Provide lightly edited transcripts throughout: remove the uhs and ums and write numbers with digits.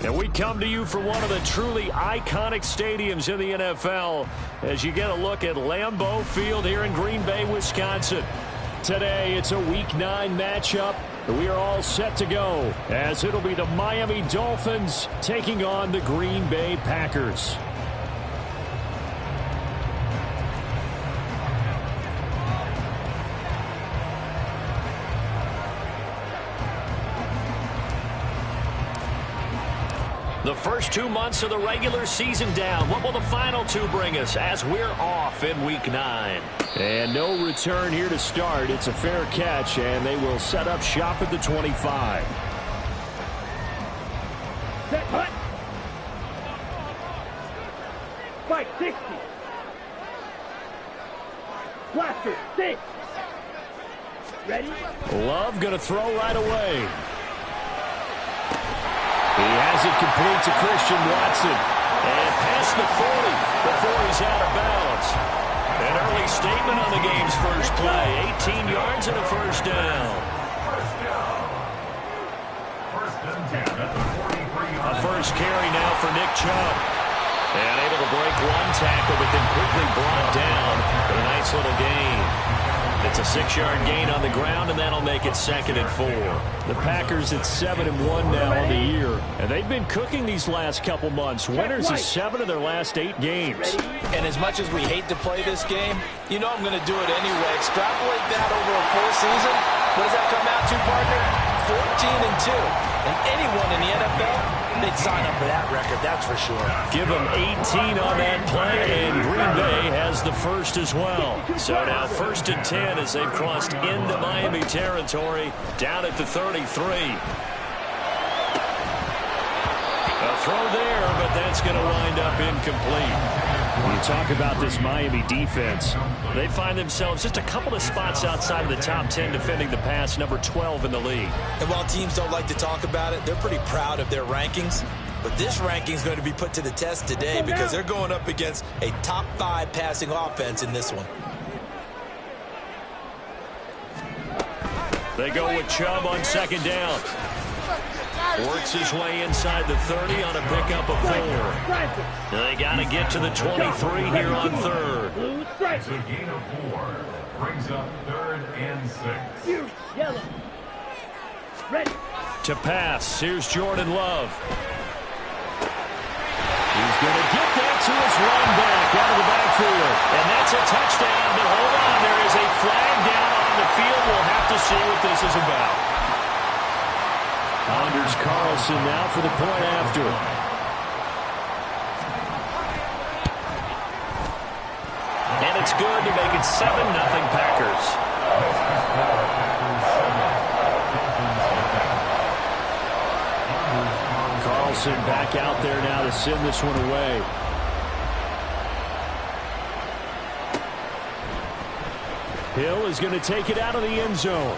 And we come to you from one of the truly iconic stadiums in the NFL as you get a look at Lambeau Field here in Green Bay, Wisconsin. Today, it's a Week 9 matchup. We are all set to go as it'll be the Miami Dolphins taking on the Green Bay Packers. The first 2 months of the regular season down. What will the final 2 bring us as we're off in Week 9? And no return here to start. It's a fair catch, and they will set up shop at the 25. Set, hut. Spike, 60. Blaster, 6. Ready? Love going to throw right away. He has it complete to Christian Watson. And past the 40 before he's out of bounds. An early statement on the game's first play. 18 yards and a first down. A first carry now for Nick Chubb. And able to break one tackle, but then quickly brought down. But a nice little gain. It's a 6-yard gain on the ground, and that'll make it 2nd and 4. The Packers at 7-1 now on the year, and they've been cooking these last couple months. Winners of 7 of their last 8 games. And as much as we hate to play this game, you know I'm going to do it anyway. Extrapolate that over a full season. What does that come out to, partner? 14-2. And anyone in the NFL, they'd sign up for that record, that's for sure. Give them 18 on that play, and Green Bay has the first as well. So now 1st and 10 as they've crossed into Miami territory, down at the 33. A throw there, but that's going to wind up incomplete. When you talk about this Miami defense, they find themselves just a couple of spots outside of the top 10 defending the pass, number 12 in the league. And while teams don't like to talk about it, they're pretty proud of their rankings. But this ranking is going to be put to the test today because they're going up against a top 5 passing offense in this one. They go with Chubb on 2nd down. Works his way inside the 30 on a pickup of 4. They got to get to the 23 here on 3rd. It's a gain of 4. Brings up 3rd and 6. Yellow. Ready. To pass. Here's Jordan Love. He's going to get that to his run back out of the backfield. And that's a touchdown, but hold on. There is a flag down on the field. We'll have to see what this is about. Anders Carlson now for the point after. And it's good to make it 7-0 Packers. Carlson back out there now to send this one away. Hill is going to take it out of the end zone.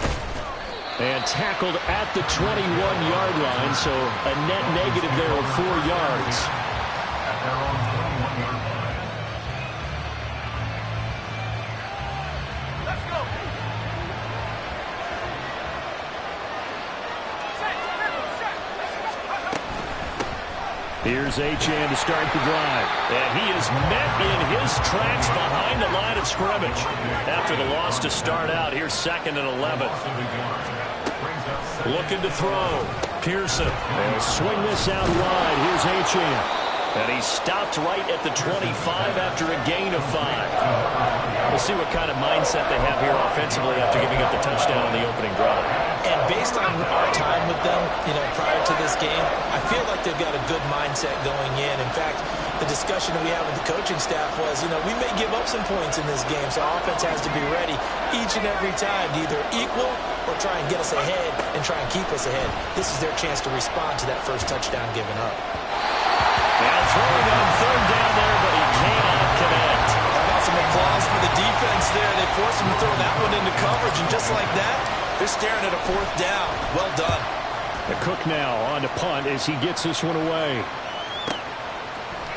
And tackled at the 21-yard line, so a net negative there of 4 yards. At their own 21-yard line. Let's go. Here's Achane to start the drive. And he is met in his tracks behind the line of scrimmage. After the loss to start out, here's 2nd and 11. Looking to throw. Pearson. They'll swing this out wide. Here's Achane. And he stopped right at the 25 after a gain of 5. We'll see what kind of mindset they have here offensively after giving up the touchdown on the opening drive. And based on our time with them, prior to this game, I feel like they've got a good mindset going in. In fact, the discussion that we had with the coaching staff was, we may give up some points in this game, so our offense has to be ready each and every time to either equal or try and get us ahead and try and keep us ahead. This is their chance to respond to that first touchdown given up. Now throwing on 3rd down there, but he cannot connect. How about some applause for the defense there? They forced him to throw that one into coverage, and just like that, they're staring at a 4th down. Well done. The Cook now on to punt as he gets this one away.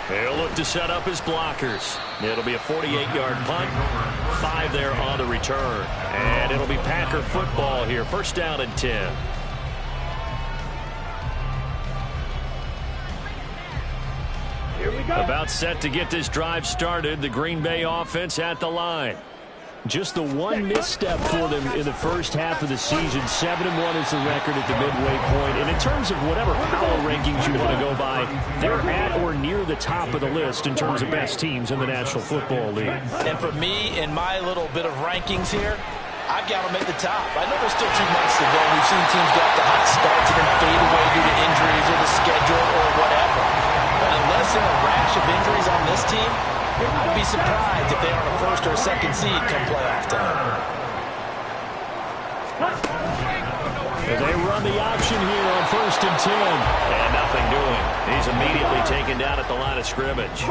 He'll look to set up his blockers. It'll be a 48-yard punt. 5 there on the return. And it'll be Packer football here. 1st down and 10. About set to get this drive started. The Green Bay offense at the line. Just the one misstep for them in the first half of the season. 7-1 is the record at the midway point. And in terms of whatever power rankings you want to go by, they're at or near the top of the list in terms of best teams in the National Football League. And for me, in my little bit of rankings here, I've got them at the top. I know there's still 2 months to go. We've seen teams get off to hot starts and then fade away due to injuries or the schedule or whatever. But unless there are a rash of injuries on this team, I'd be surprised if they aren't a first or a second seed come playoff time. They run the option here on 1st and 10. And nothing doing. He's immediately taken down at the line of scrimmage.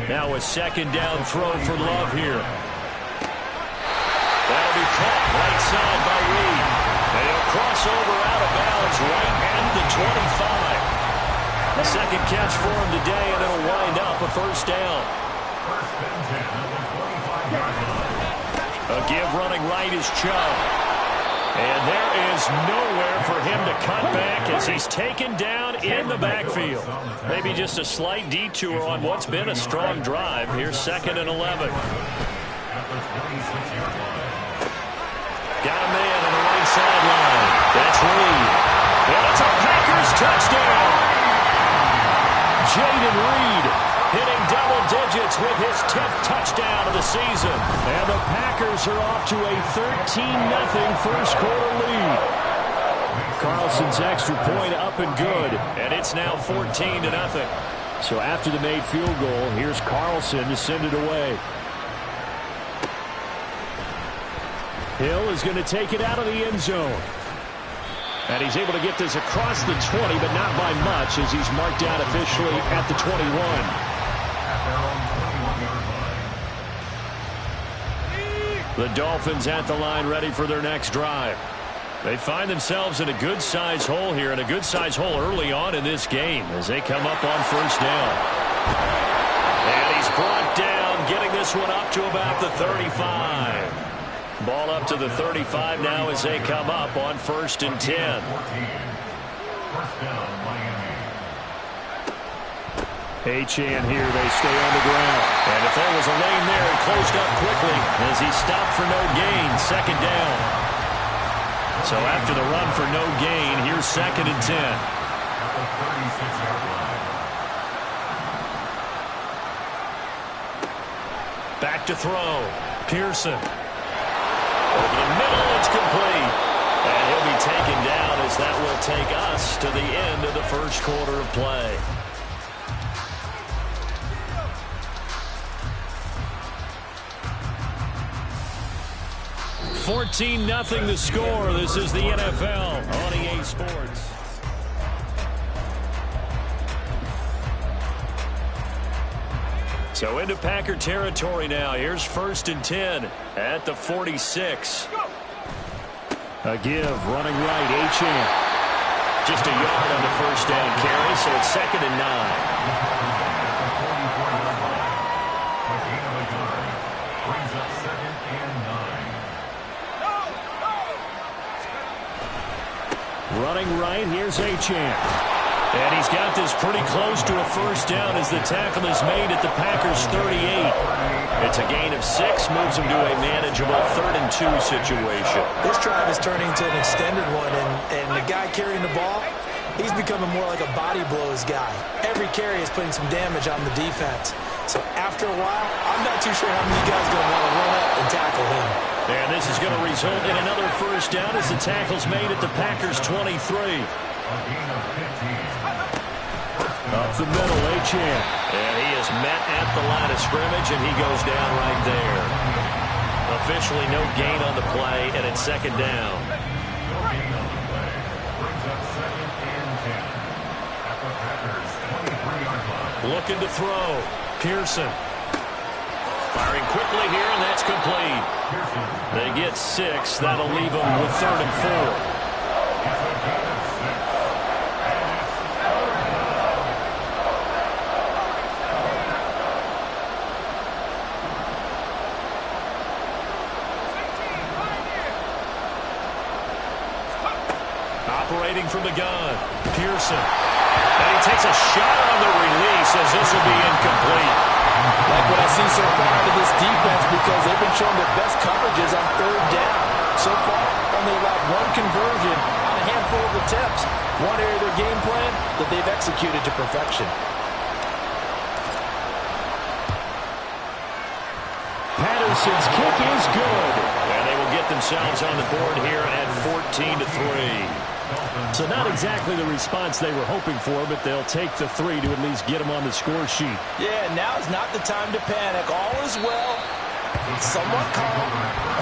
Now a 2nd down throw for Love here. That'll be caught right side by Reed. And he'll cross over out of bounds right at the 25. Second catch for him today, and it'll wind up a 1st down. A give running right is Chubb. And there is nowhere for him to cut back as he's taken down in the backfield. Maybe just a slight detour on what's been a strong drive. Here's 2nd and 11. Got a man on the right sideline. That's Reed. And it's a Packers touchdown. Jayden Reed hitting double digits with his 10th touchdown of the season. And the Packers are off to a 13-0 first quarter lead. Carlson's extra point up and good. And it's now 14-0. So after the made field goal, here's Carlson to send it away. Hill is going to take it out of the end zone. And he's able to get this across the 20, but not by much, as he's marked down officially at the 21. The Dolphins at the line ready for their next drive. They find themselves in a good-sized hole here, and a good-sized hole early on in this game as they come up on 1st down. And he's brought down, getting this one up to about the 35. Ball up to the 35 now as they come up on 1st and 10. Achane here, they stay on the ground. And if there was a lane there, it closed up quickly as he stopped for no gain. 2nd down. So after the run for no gain, here's 2nd and 10. Back to throw. Pearson. Over the middle, it's complete. And he'll be taken down as that will take us to the end of the first quarter of play. $14-0 the score. This is the NFL on EA Sports. So into Packer territory now. Here's 1st and 10 at the 46. A give, running right, Achane. Just a yard on the 1st down carry, so it's 2nd and 9. Running right, here's Achane. And he's got this pretty close to a 1st down as the tackle is made at the Packers' 38. It's a gain of 6, moves him to a manageable 3rd and 2 situation. This drive is turning to an extended one, and the guy carrying the ball, he's becoming more like a body blows guy. Every carry is putting some damage on the defense. So after a while, I'm not too sure how many guys are going to want to run up and tackle him. And this is going to result in another 1st down as the tackle's made at the Packers' 23. Up the middle, Achane. And he is met at the line of scrimmage, and he goes down right there. Officially no gain on the play, and it's 2nd down. Looking to throw. Pearson. Firing quickly here, and that's complete. They get 6. That'll leave them with 3rd and 4. operating from the gun. Pearson. And he takes a shot on the release as this will be incomplete. Like what I see so far out of this defense, because they've been showing their best coverages on third down. So far, only allowed one conversion on a handful of attempts. One area of their game plan that they've executed to perfection. Patterson's kick is good. And they will get themselves on the board here at 14-3. So not exactly the response they were hoping for, but they'll take the 3 to at least get them on the score sheet. Yeah, now is not the time to panic. All is well. Somewhat calm.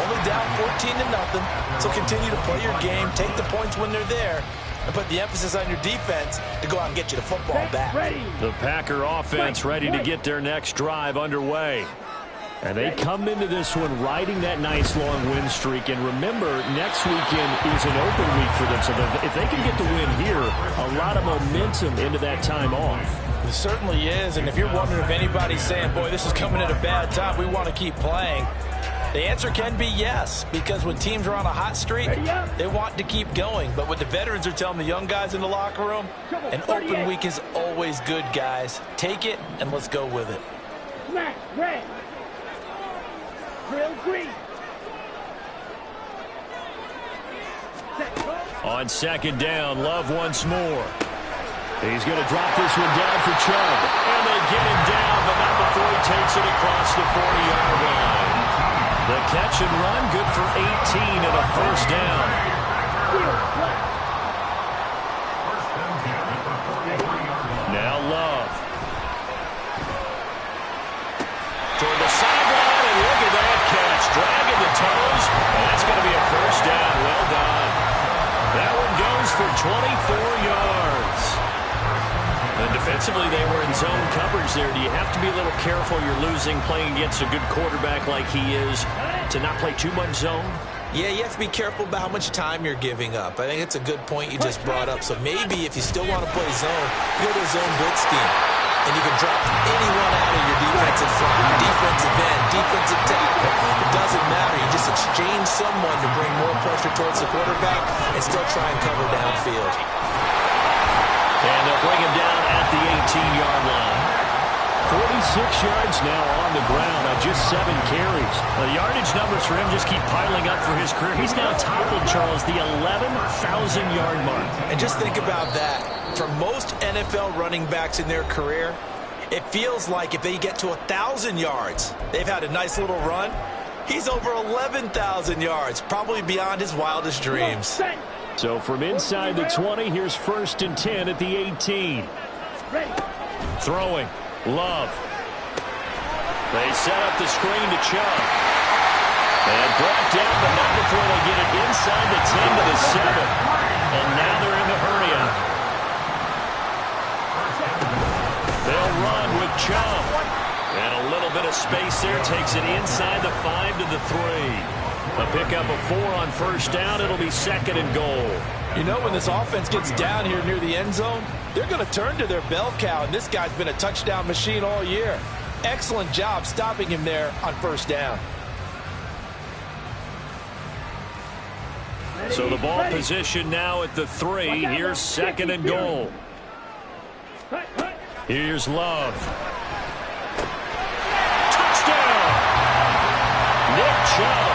Only down 14-0. So continue to play your game, take the points when they're there, and put the emphasis on your defense to go out and get you the football back. The Packer offense ready to get their next drive underway. And they come into this one riding that nice long win streak. And remember, next weekend is an open week for them. So if they can get the win here, a lot of momentum into that time off. It certainly is. And if you're wondering if anybody's saying, boy, this is coming at a bad time, we want to keep playing, the answer can be yes. Because when teams are on a hot streak, they want to keep going. But what the veterans are telling the young guys in the locker room, an open week is always good, guys. Take it and let's go with it. Smash, red. Drill green. On second down, Love once more. He's going to drop this one down for Chubb. And they get him down, but not before he takes it across the 40-yard line. The catch and run, good for 18 and a first down. Now Love. Toward the sideline, and look at that catch. Dragging the toes, and that's going to be a first down. Well done. That one goes for 24 yards. And defensively, they were in zone coverage there. Do you have to be a little careful you're losing playing against a good quarterback like he is to not play too much zone? Yeah, you have to be careful about how much time you're giving up. I think it's a good point you just brought up. So maybe if you still want to play zone, go to a zone blitz scheme. And you can drop anyone out of your defensive front, defensive end, defensive tackle. It doesn't matter. You just exchange someone to bring more pressure towards the quarterback and still try and cover downfield. And they'll bring him down at the 18-yard line. 46 yards now on the ground on just 7 carries. The yardage numbers for him just keep piling up for his career. He's now toppled, Charles, the 11,000-yard mark. And just think about that. For most NFL running backs in their career, it feels like if they get to 1,000 yards, they've had a nice little run. He's over 11,000 yards, probably beyond his wildest dreams. So from inside the 20, here's 1st and 10 at the 18. Throwing. Love. They set up the screen to Chubb. And brought down, but not before they get it inside the 10 to the 7. And now they're in the hurry-up. They'll run with Chubb. And a little bit of space there. Takes it inside the 5 to the 3. A pickup of 4 on first down. It'll be 2nd and goal. You know, when this offense gets down here near the end zone, they're going to turn to their bell cow, and this guy's been a touchdown machine all year. Excellent job stopping him there on first down. So the ball position now at the 3. Here's 2nd and goal. Here's Love. Touchdown! Nick Chubb,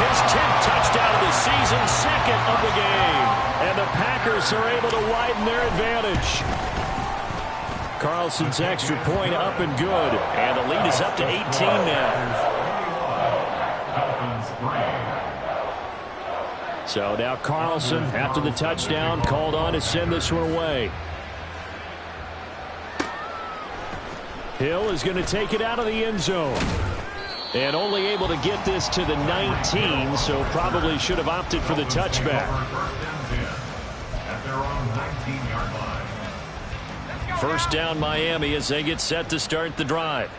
his 10th touchdown of the season, 2nd of the game. And the Packers are able to widen their advantage. Carlson's extra point up and good. And the lead is up to 18 now. So now Carlson, after the touchdown, called on to send this one away. Hill is going to take it out of the end zone. And only able to get this to the 19, so probably should have opted for the touchback. First down Miami as they get set to start the drive.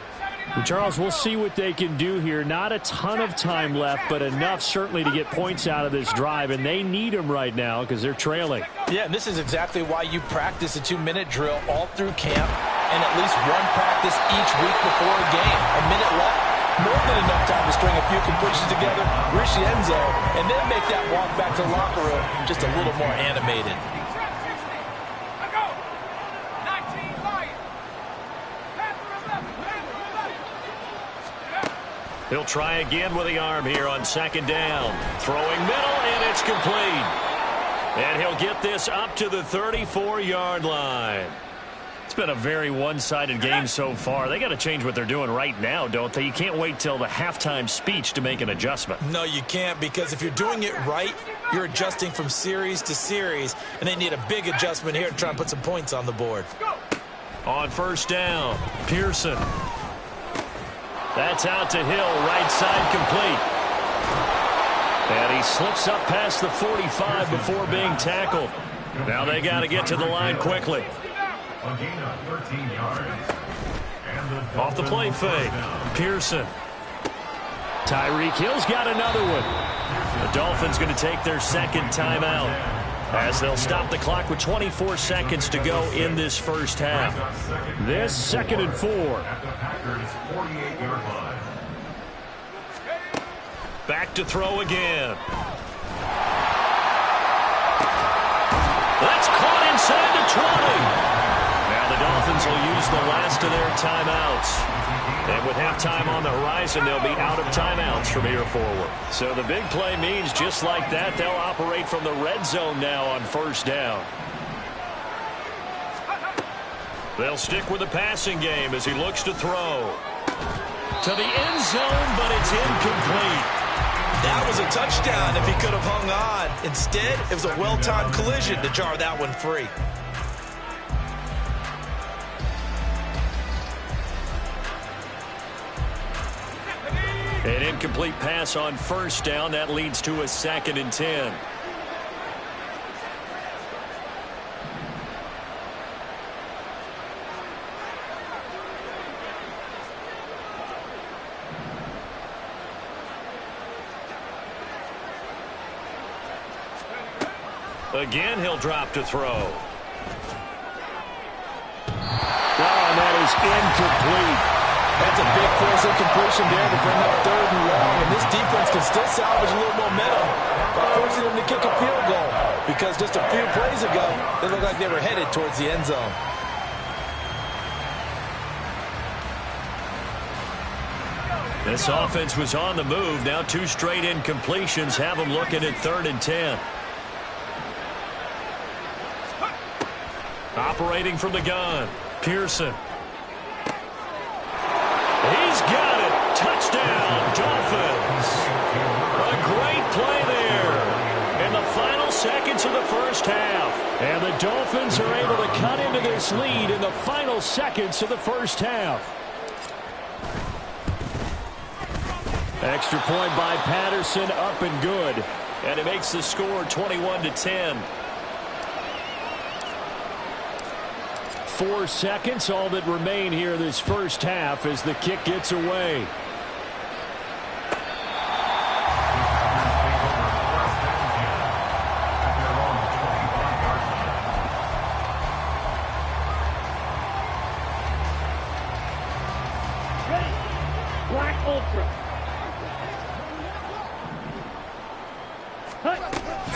And Charles, we'll see what they can do here. Not a ton of time left, but enough certainly to get points out of this drive, and they need them right now because they're trailing. Yeah, and this is exactly why you practice a 2-minute drill all through camp and at least one practice each week before a game. A minute left, more than enough time to string a few completions together, reach the end zone, and then make that walk back to the locker room just a little more animated. He'll try again with the arm here on second down. Throwing middle, and it's complete. And he'll get this up to the 34-yard line. It's been a very one-sided game so far. They got to change what they're doing right now, don't they? You can't wait till the halftime speech to make an adjustment. No, you can't, because if you're doing it right, you're adjusting from series to series, and they need a big adjustment here to try and put some points on the board. On first down, Pearson. That's out to Hill, right side complete. And he slips up past the 45 before being tackled. Now they got to get to the line quickly. A gain of 13 yards. And Off the play fake, Pearson. Tyreek Hill's got another one. The Dolphins going to take their second timeout as they'll stop the clock with 24 seconds to go in this first half. This 2nd and 4. At the Packers' 48-yard line. Back to throw again. That's caught inside the 20. Now the Dolphins will use the last of their timeouts. And with halftime on the horizon, they'll be out of timeouts from here forward. So the big play means just like that, they'll operate from the red zone now on first down. They'll stick with the passing game as he looks to throw. To the end zone, but it's incomplete. That was a touchdown if he could have hung on. Instead, it was a well-timed collision to jar that one free. An incomplete pass on first down. That leads to a 2nd and 10. Again, he'll drop to throw. And that is incomplete. That's a big force incompletion there to bring up 3rd and long. And this defense can still salvage a little momentum by forcing them to kick a field goal. Because just a few plays ago, they looked like they were headed towards the end zone. This offense was on the move. Now 2 straight incompletions have them looking at 3rd and 10. Operating from the gun, Pearson. He's got it. Touchdown, Dolphins. A great play there in the final seconds of the first half. And the Dolphins are able to cut into this lead in the final seconds of the first half. Extra point by Patterson, up and good. And it makes the score 21-10. 4 seconds, all that remain here this first half as the kick gets away. Ready. Black Ultra.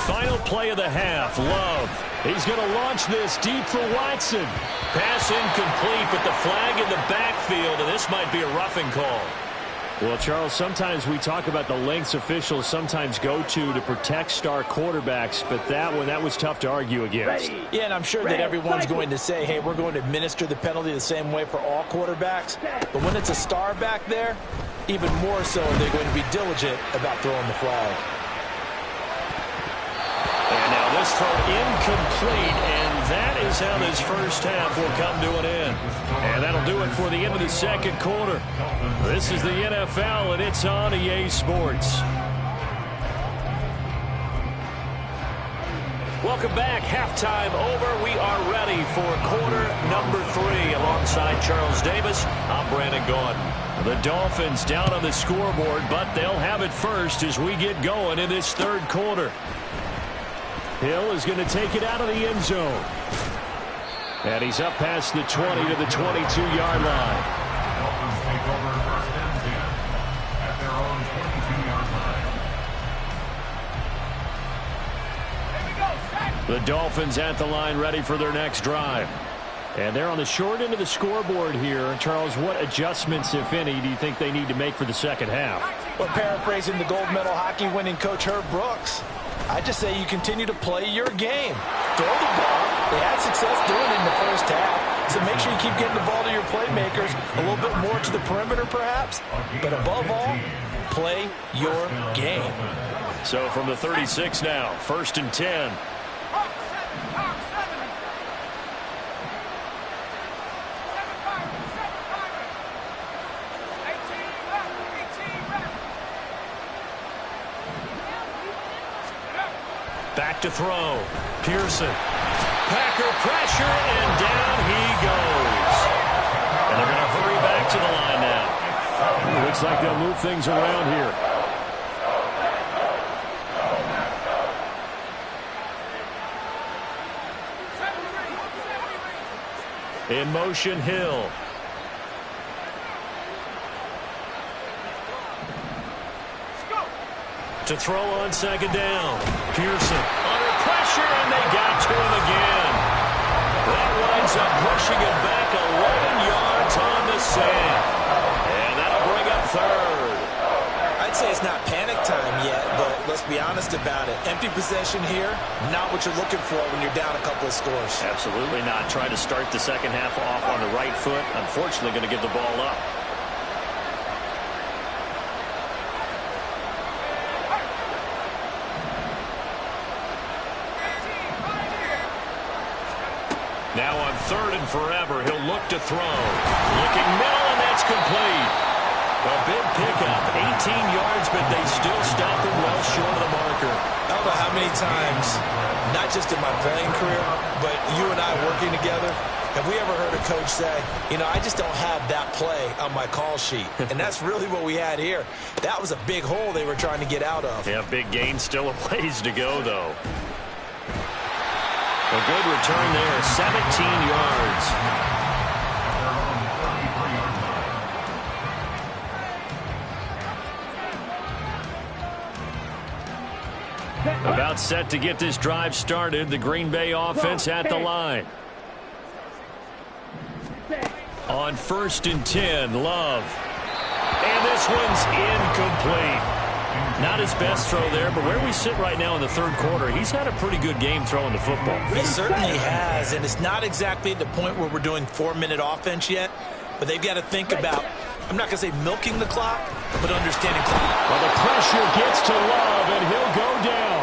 Final play of the half, Love. He's going to launch this deep for Watson. Pass incomplete, but the flag in the backfield, and this might be a roughing call. Well, Charles, sometimes we talk about the lengths officials sometimes go to protect star quarterbacks, but that was tough to argue against. Ready. Yeah, and I'm sure that everyone's going to say, hey, we're going to administer the penalty the same way for all quarterbacks. But when it's a star back there, even more so they're going to be diligent about throwing the flag. And now this throw incomplete, and that is how this first half will come to an end. And that'll do it for the end of the second quarter. This is the NFL, and it's on EA Sports. Welcome back. Halftime over. We are ready for quarter number 3. Alongside Charles Davis, I'm Brandon Gaudin. The Dolphins down on the scoreboard, but they'll have it first as we get going in this third quarter. Hill is going to take it out of the end zone. And he's up past the 20 to the 22-yard line. Dolphins take over 1st and 10 at their own 22-yard line. The Dolphins at the line ready for their next drive. And they're on the short end of the scoreboard here. Charles, what adjustments, if any, do you think they need to make for the second half? Well, paraphrasing the gold medal hockey winning coach Herb Brooks, I just say you continue to play your game. Throw the ball. They had success doing it in the first half. So make sure you keep getting the ball to your playmakers, a little bit more to the perimeter perhaps. But above all, play your game. So from the 36 now, 1st and 10. Back to throw. Pearson. Packer pressure, and down he goes. And they're going to hurry back to the line now. Looks like they'll move things around here. In motion, Hill. To throw on 2nd down. Pearson under pressure, and they got to him again. That winds up pushing it back 11 yards on the sand. And that'll bring up 3rd. I'd say it's not panic time yet, but let's be honest about it. Empty possession here, not what you're looking for when you're down a couple of scores. Absolutely not. Trying to start the second half off on the right foot. Unfortunately, going to give the ball up. Now on 3rd and forever, he'll look to throw. Looking middle, and that's complete. A big pickup, 18 yards, but they still stop him well short of the marker. I don't know how many times, not just in my playing career, but you and I working together, have we ever heard a coach say, you know, I just don't have that play on my call sheet. And that's really what we had here. That was a big hole they were trying to get out of. Yeah, big gain, still a ways to go, though. A good return there, 17 yards. About set to get this drive started. The Green Bay offense at the line. On 1st and 10, Love. And this one's incomplete. Not his best throw there, but where we sit right now in the 3rd quarter, he's had a pretty good game throwing the football. He certainly has, and it's not exactly at the point where we're doing 4-minute offense yet, but they've got to think about, I'm not going to say milking the clock, but understanding clock. Well, the pressure gets to Love, and he'll go down.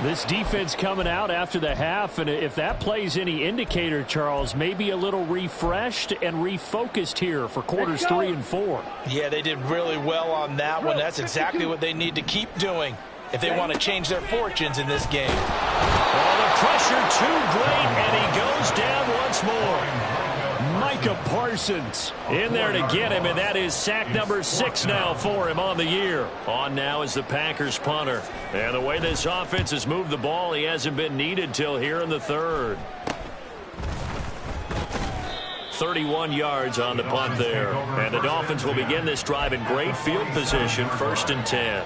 This defense coming out after the half, and if that plays any indicator, Charles, maybe a little refreshed and refocused here for quarters 3 and 4. Yeah, they did really well on that one. That's exactly what they need to keep doing if they want to change their fortunes in this game. Well, the pressure too great, and he goes down once more. Micah Parsons in there to get him, and that is sack number 6 now for him on the year. On now is the Packers punter. And the way this offense has moved the ball, he hasn't been needed till here in the 3rd. 31 yards on the punt there. And the Dolphins will begin this drive in great field position, 1st and 10.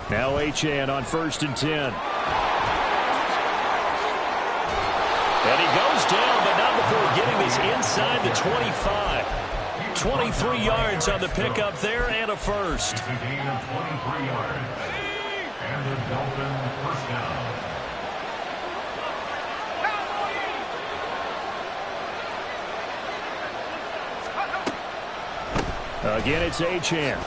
Now Achane on 1st and 10. And he goes down, but not before getting this inside the 25. 23 yards on the pickup there and a first. It's a gain of 23 yards. And the Dolphins first down. Again, it's Achane.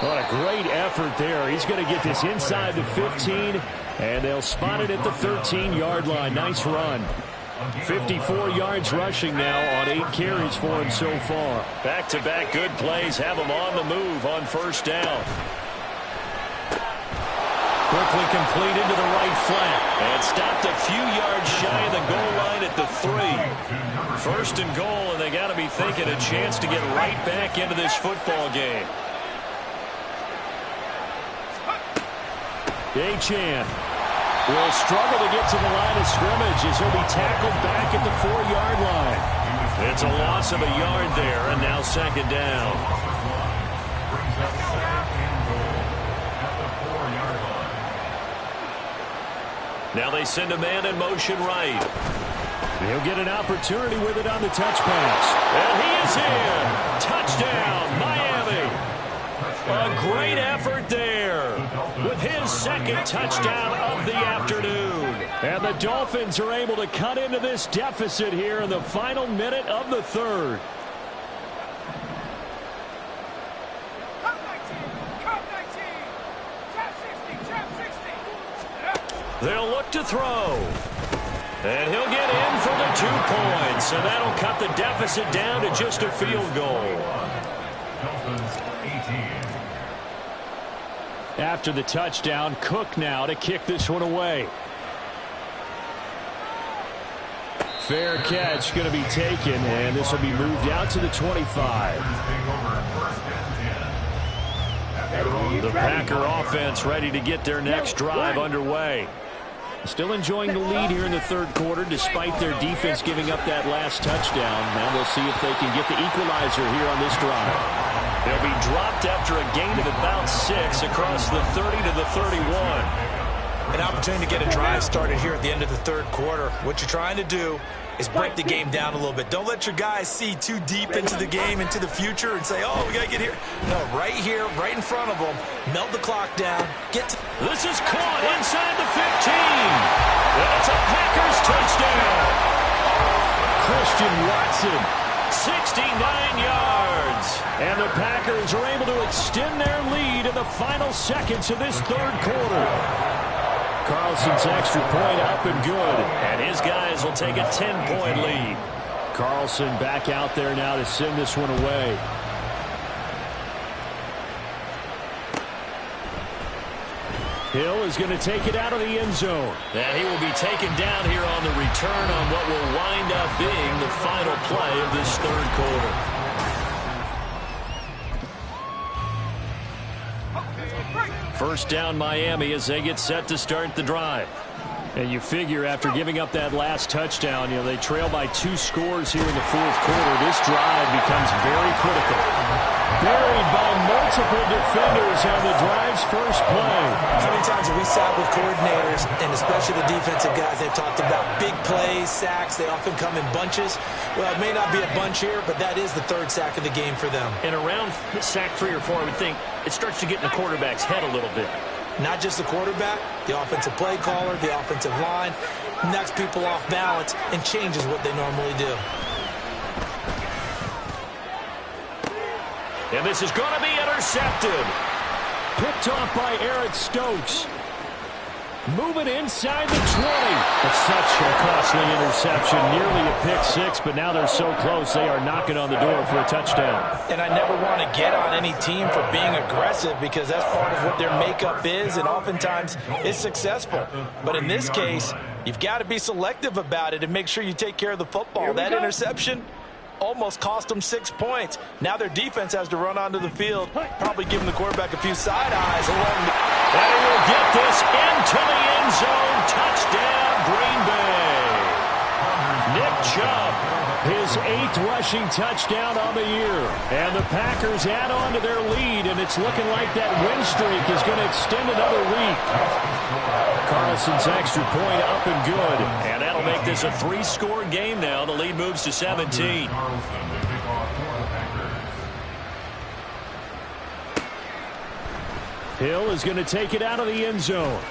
What a great effort there. He's going to get this inside the 15, and they'll spot it at the 13-yard line. Nice run. 54 yards rushing now on 8 carries for him so far. Back-to-back good plays have him on the move on first down. Quickly complete into the right flat. And stopped a few yards shy of the goal line at the 3. First and goal, and they got to be thinking a chance to get right back into this football game. Achane will struggle to get to the line of scrimmage as he'll be tackled back at the 4-yard line. It's a loss of a yard there, and now second down. Brings up second and goal at the 4-yard line. Now they send a man in motion right. He'll get an opportunity with it on the touch pass. And he is in. Touchdown, Miami. A great effort there with his second touchdown of the afternoon. And the Dolphins are able to cut into this deficit here in the final minute of the third. They'll look to throw. And he'll get in for the 2 points. And that'll cut the deficit down to just a field goal. Dolphins 18. After the touchdown, Cook now to kick this one away. Fair catch going to be taken, and this will be moved out to the 25. The Packer offense ready to get their next drive underway. Still enjoying the lead here in the third quarter despite their defense giving up that last touchdown. Now we'll see if they can get the equalizer here on this drive. They'll be dropped after a gain of about 6 across the 30 to the 31. An opportunity to get a drive started here at the end of the third quarter. What you're trying to do is break the game down a little bit. Don't let your guys see too deep into the game, into the future, and say, oh, we got to get here. No, right here, right in front of them. Melt the clock down. This is caught inside the 15. And it's a Packers touchdown. Christian Watson, 69 yards. And the Packers are able to extend their lead in the final seconds of this third quarter. Carlson's extra point up and good. And his guys will take a 10-point lead. Carlson back out there now to send this one away. Hill is going to take it out of the end zone. And he will be taken down here on the return on what will wind up being the final play of this third quarter. First down Miami as they get set to start the drive. And you figure after giving up that last touchdown, they trail by 2 scores here in the fourth quarter. This drive becomes very critical. Buried by multiple defenders on the drive's first play. How many times have we sat with coordinators, and especially the defensive guys, they've talked about big plays, sacks. They often come in bunches. Well, it may not be a bunch here, but that is the third sack of the game for them. And around sack 3 or 4, I would think it starts to get in the quarterback's head a little bit. Not just the quarterback, the offensive play caller, the offensive line, knocks people off balance and changes what they normally do. And this is going to be intercepted. Picked off by Eric Stokes. Moving inside the 20. It's such a costly interception. Nearly a pick-6, but now they're so close they are knocking on the door for a touchdown. And I never want to get on any team for being aggressive because that's part of what their makeup is, and oftentimes it's successful. But in this case, you've got to be selective about it and make sure you take care of the football. That interception almost cost them 6 points. Now their defense has to run onto the field, probably giving the quarterback a few side eyes along the... And he will get this into the end zone. Touchdown, Green Bay. Nick Chubb, his 8th rushing touchdown on the year. And the Packers add on to their lead, and it's looking like that win streak is going to extend another week. Carlson's extra point up and good. And that'll make this a 3-score game now. The lead moves to 17. Hill is going to take it out of the end zone.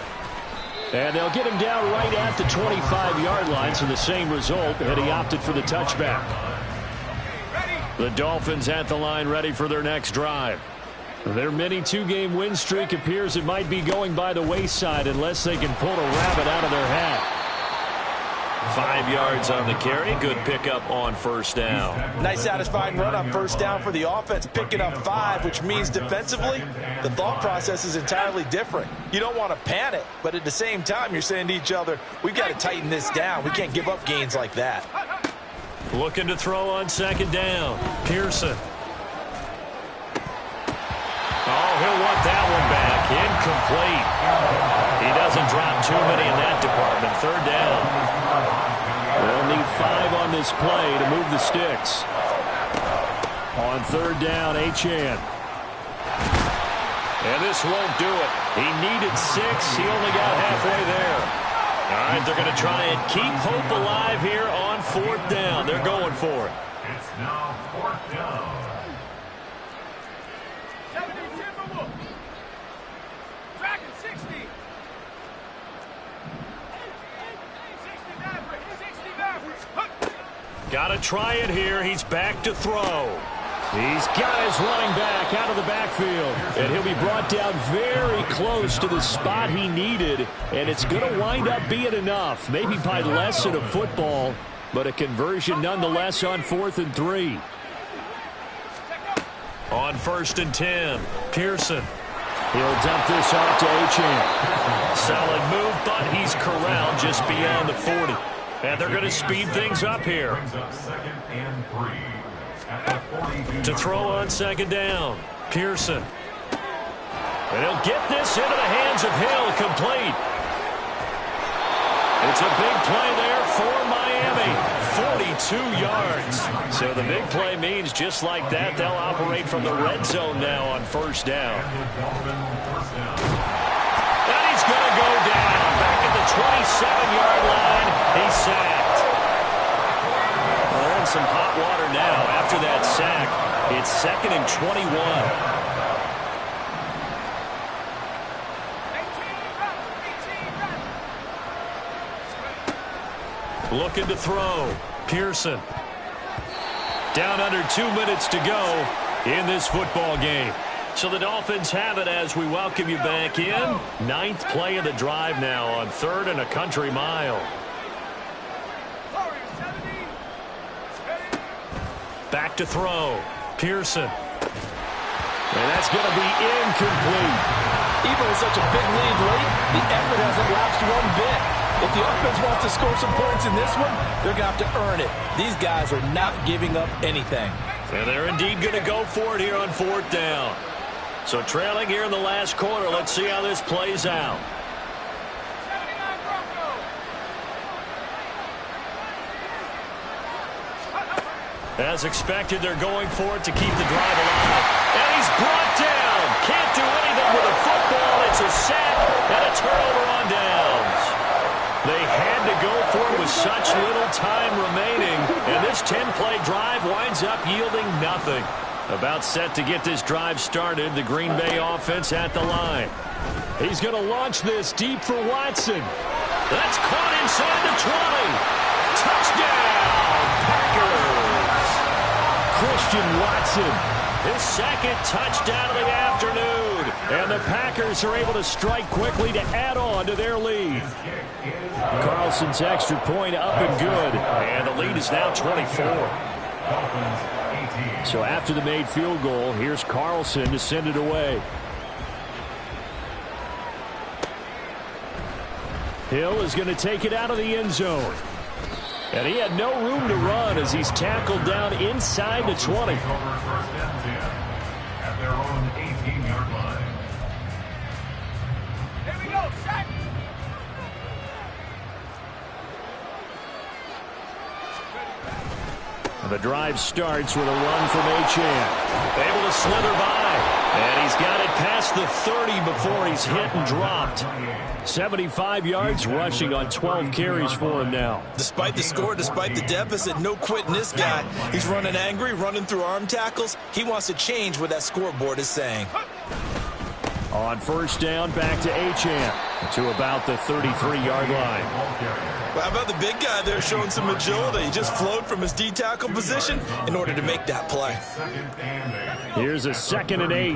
And they'll get him down right at the 25-yard line, so the same result, and he opted for the touchback. The Dolphins at the line ready for their next drive. Their mini two-game win streak appears it might be going by the wayside unless they can pull a rabbit out of their hat. 5 yards on the carry. Good pickup on first down. Nice satisfying run on first down for the offense, picking up 5, which means defensively, the thought process is entirely different. You don't want to panic, but at the same time, you're saying to each other, we've got to tighten this down. We can't give up gains like that. Looking to throw on second down. Pearson. Oh, he'll want that one back. Incomplete. He doesn't drop too many in that department. Third down. They'll need 5 on this play to move the sticks. On third down, Achane. And this won't do it. He needed 6. He only got halfway there. All right, they're going to try and keep hope alive here on fourth down. They're going for it. It's now fourth down. Got to try it here. He's back to throw. He's got his running back out of the backfield. And he'll be brought down very close to the spot he needed. And it's going to wind up being enough. Maybe by less than a football, but a conversion nonetheless on 4th and 3. On 1st and 10, Pearson. He'll dump this off to Achane. Solid move, but he's corralled just beyond the 40. And they're going to speed things up here. To throw on second down, Pearson. And he'll get this into the hands of Hill, complete. It's a big play there for Miami. 42 yards. So the big play means just like that, they'll operate from the red zone now on first down. And he's going to go down. Back at the 27-yard line, he's sacked. They're in some hot water now after that sack. It's 2nd and 21. Looking to throw. Pearson. Down under 2 minutes to go in this football game. So the Dolphins have it as we welcome you back in. 9th play of the drive now on 3rd and a country mile. Back to throw. Pearson. And that's going to be incomplete. Even with such a big lead late, the effort hasn't lapsed one bit. If the offense wants to score some points in this one, they're going to have to earn it. These guys are not giving up anything. And they're indeed going to go for it here on 4th down. So trailing here in the last quarter, let's see how this plays out. As expected, they're going for it to keep the drive alive. And he's brought down. Can't do anything with a football. It's a sack and a turnover on downs. They had to go for it with such little time remaining. And this 10-play drive winds up yielding nothing. About set to get this drive started, the Green Bay offense at the line. He's going to launch this deep for Watson. That's caught inside the 20. Touchdown, Packers. Christian Watson, his 2nd touchdown of the afternoon. And the Packers are able to strike quickly to add on to their lead. Carlson's extra point up and good. And the lead is now 24. So after the made field goal, here's Carlson to send it away. Hill is going to take it out of the end zone. And he had no room to run as he's tackled down inside the 20. At their own 18-yard line. Here we go, set. The drive starts with a run from Achane. Able to slither by. And he's got it past the 30 before he's hit and dropped. 75 yards rushing on 12 carries for him now. Despite the score, despite the deficit, no quitting this guy. He's running angry, running through arm tackles. He wants to change what that scoreboard is saying. On first down, back to Achane to about the 33-yard line. How about the big guy there showing some agility? He just flowed from his D-tackle position in order to make that play. Here's a 2nd and 8.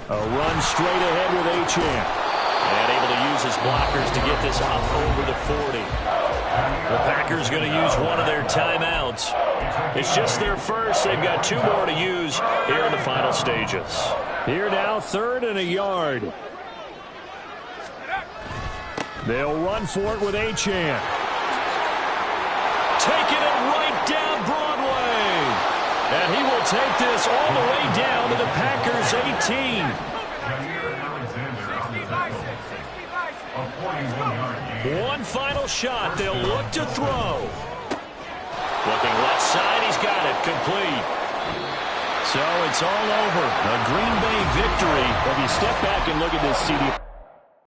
A run straight ahead with Achane. And able to use his blockers to get this up over the 40. The Packers going to use one of their timeouts. It's just their first. They've got 2 more to use here in the final stages. Here now, 3rd and a yard. They'll run for it with Achane. Taking it right down Broadway. And he will take this all the way down to the Packers' 18. One final shot. They'll look to throw. Looking left side. He's got it. Complete. So it's all over. A Green Bay victory. If you step back and look at this CD.